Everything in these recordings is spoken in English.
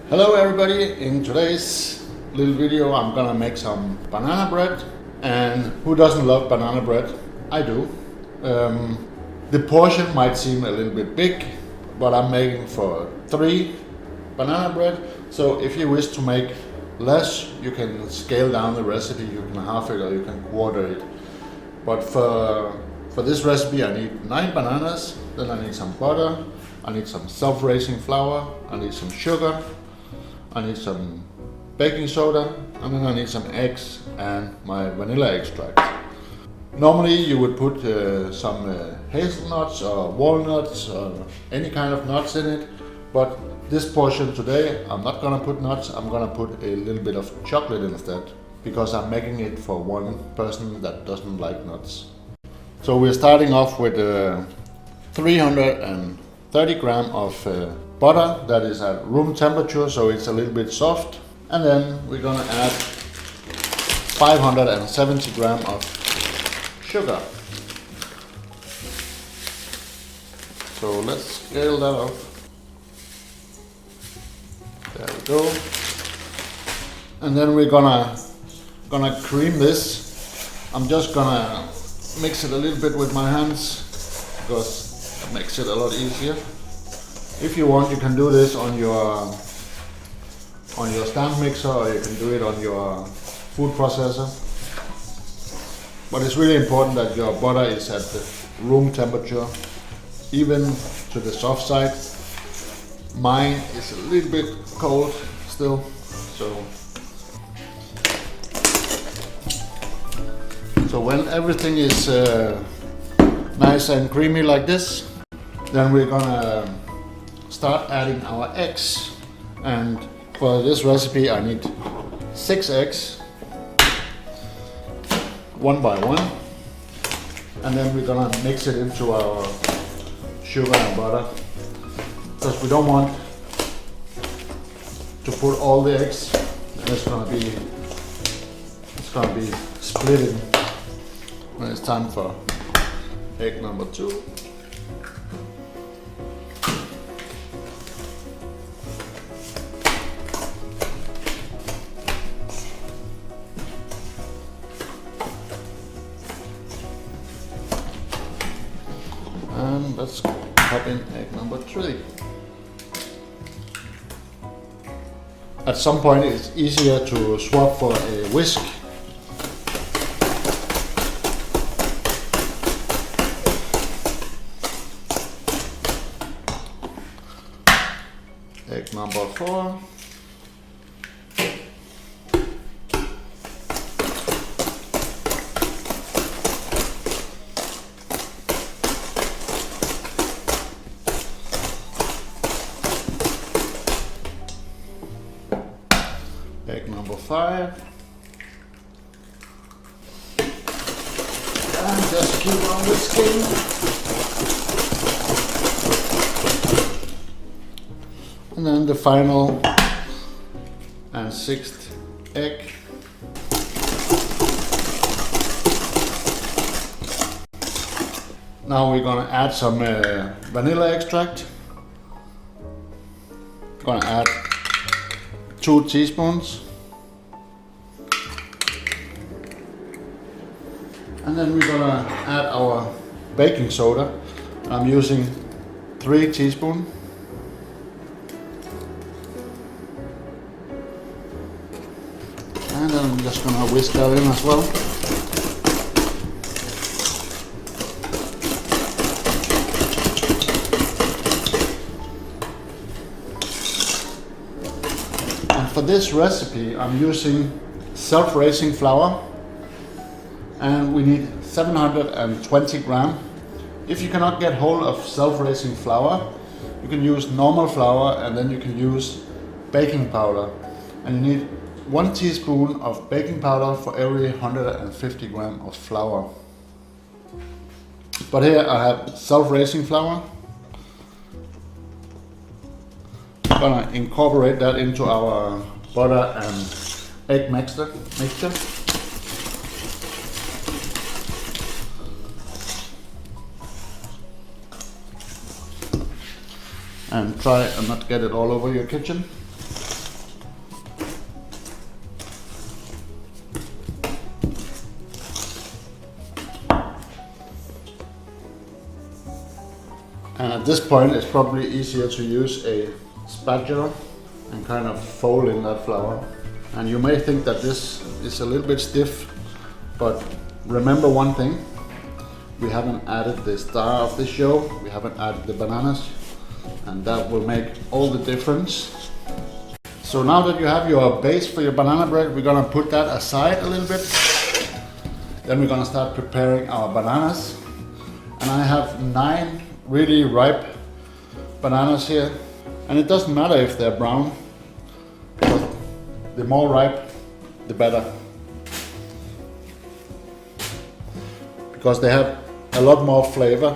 Hello everybody, in today's little video I'm gonna make some banana bread. And who doesn't love banana bread? I do. The portion might seem a little bit big, but I'm making for 3 banana bread. So if you wish to make less, you can scale down the recipe, you can half it or you can quarter it. But for this recipe I need 9 bananas, then I need some butter, I need some self-raising flour, I need some sugar, I need some baking soda, and then I need some eggs and my vanilla extract. Normally you would put some hazelnuts or walnuts or any kind of nuts in it, but this portion today I'm not gonna put nuts, I'm gonna put a little bit of chocolate instead, because I'm making it for one person that doesn't like nuts. So we're starting off with 330 grams of butter that is at room temperature, so it's a little bit soft. And then we're gonna add 570 grams of sugar. So let's scale that up. There we go. And then we're gonna cream this. I'm just gonna mix it a little bit with my hands because it makes it a lot easier. If you want, you can do this on your stand mixer, or you can do it on your food processor. But it's really important that your butter is at the room temperature, even to the soft side. Mine is a little bit cold still, so when everything is nice and creamy like this, then we're gonna start adding our eggs. And for this recipe I need 6 eggs, 1 by 1, and then we're gonna mix it into our sugar and butter, because we don't want to put all the eggs, and it's gonna be splitting when it's time for egg number 2. And let's pop in egg number 3. At some point it's easier to swap for a whisk. Egg number 4. Egg number 5. And just keep on whisking. And then the final and 6th egg. Now we're gonna add some vanilla extract. Gonna add 2 teaspoons. And then we're gonna add our baking soda. I'm using 3 teaspoons. And then I'm just gonna whisk that in as well. And for this recipe I'm using self-raising flour, and we need 720 grams. If you cannot get hold of self-raising flour, you can use normal flour, and then you can use baking powder. And you need 1 teaspoon of baking powder for every 150 grams of flour. But here I have self-raising flour. I'm gonna incorporate that into our butter and egg mixture. and try and not get it all over your kitchen. this point it's probably easier to use a spatula and kind of fold in that flour. And you may think that this is a little bit stiff, but remember one thing, we haven't added the star of the show, we haven't added the bananas, and that will make all the difference. So now that you have your base for your banana bread, we're gonna put that aside a little bit. Then we're gonna start preparing our bananas. And I have 9 really ripe bananas here. And it doesn't matter if they're brown, but the more ripe, the better. Because they have a lot more flavor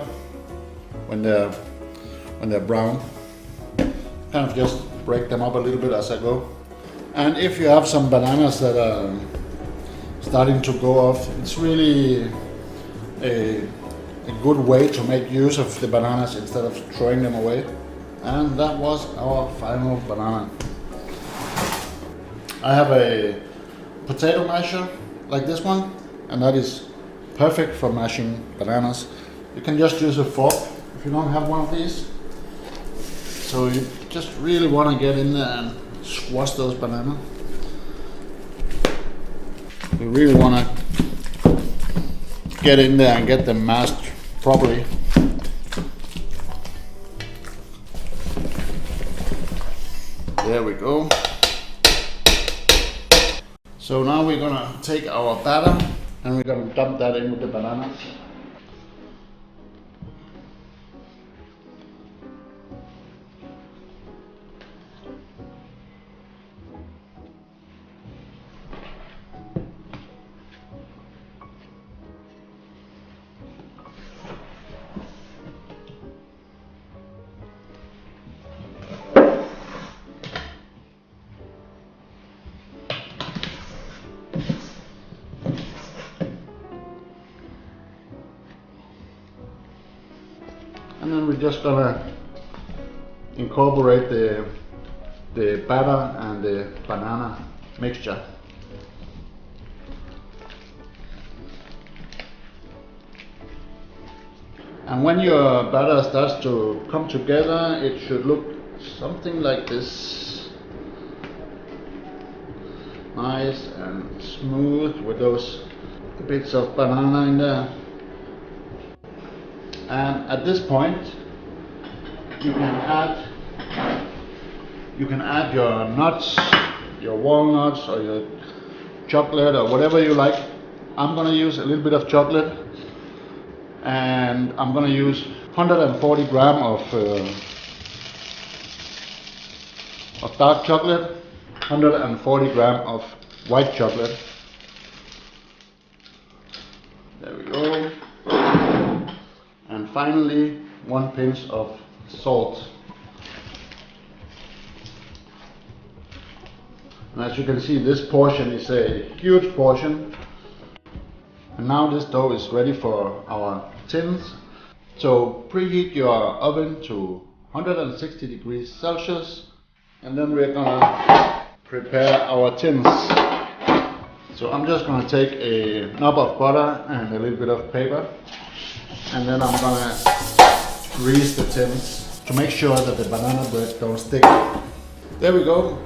when they're brown. Kind of just break them up a little bit as I go. And if you have some bananas that are starting to go off, it's really a good way to make use of the bananas instead of throwing them away. And that was our final banana. I have a potato masher like this one, and that is perfect for mashing bananas. You can just use a fork if you don't have one of these. So you just really want to get in there and squash those bananas. You really want to get in there and get them mashed properly. There we go. So now we're gonna take our batter and we're gonna dump that in with the bananas. And then we're just gonna incorporate the batter and the banana mixture. And when your batter starts to come together, it should look something like this. Nice and smooth with those bits of banana in there. And at this point, you can add your nuts, your walnuts, or your chocolate, or whatever you like. I'm gonna use a little bit of chocolate, and I'm gonna use 140 gram of dark chocolate, 140 gram of white chocolate. There we go. And finally, 1 pinch of salt. And as you can see, this portion is a huge portion. And now this dough is ready for our tins. So preheat your oven to 160 degrees Celsius, and then we're gonna prepare our tins. So I'm just gonna take a knob of butter and a little bit of paper, and then I'm gonna grease the tins to make sure that the banana bread don't stick. There we go.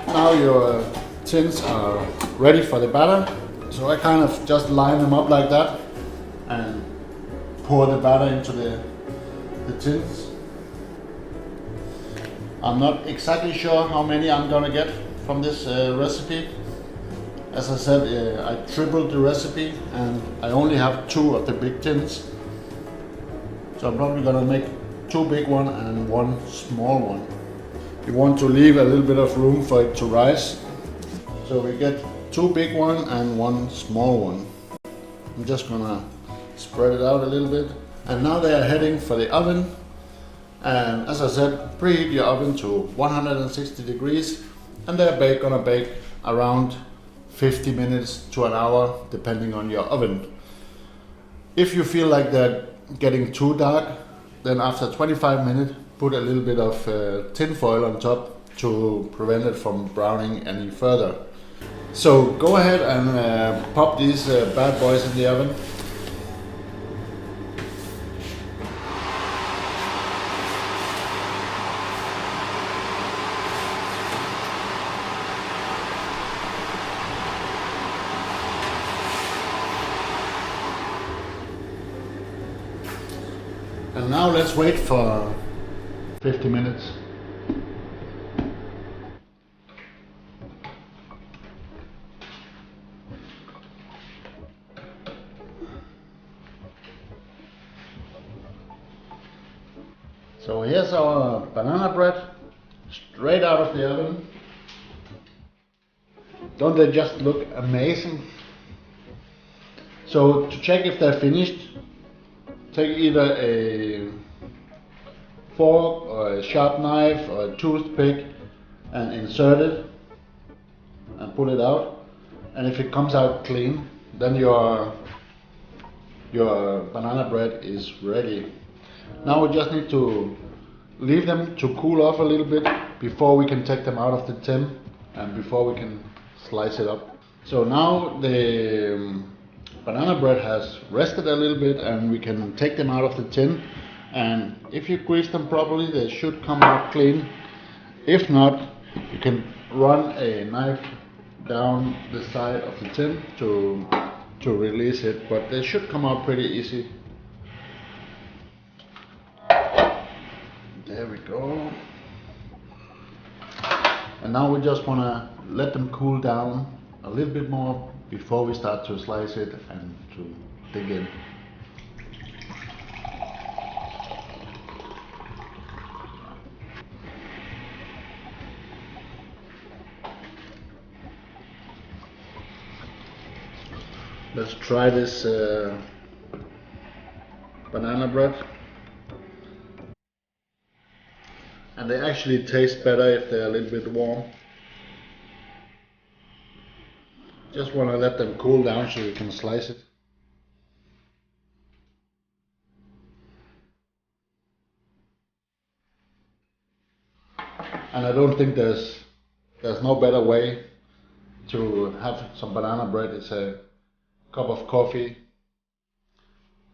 Now your tins are ready for the batter. So I kind of just line them up like that and pour the batter into the tins. I'm not exactly sure how many I'm gonna get from this recipe. As I said, I tripled the recipe and I only have 2 of the big tins. So I'm probably gonna make 2 big ones and 1 small one. You want to leave a little bit of room for it to rise. So we get 2 big ones and 1 small one. I'm just gonna spread it out a little bit. And now they are heading for the oven. And as I said, preheat your oven to 160 degrees, and they're gonna bake around 50 minutes to an hour, depending on your oven. If you feel like they're getting too dark, then after 25 minutes, put a little bit of tin foil on top to prevent it from browning any further. So go ahead and pop these bad boys in the oven. now let's wait for 50 minutes. So here's our banana bread, straight out of the oven. Don't they just look amazing? So to check if they're finished, take either a fork or a sharp knife or a toothpick and insert it and pull it out. And if it comes out clean, then your banana bread is ready. Now we just need to leave them to cool off a little bit before we can take them out of the tin and before we can slice it up. So now the banana bread has rested a little bit and we can take them out of the tin, and if you grease them properly they should come out clean. If not, you can run a knife down the side of the tin to release it, but they should come out pretty easy. There we go. And now we just want to let them cool down a little bit more before we start to slice it and to dig in. Let's try this banana bread. And they actually taste better if they're a little bit warm. Just want to let them cool down so you can slice it. And I don't think there's no better way to have some banana bread. It's a cup of coffee.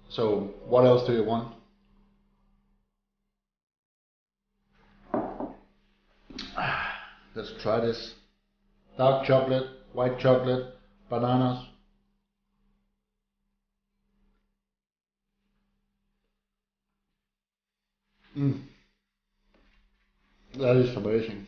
So what else do you want? Let's try this. Dark chocolate, white chocolate, bananas. That is amazing.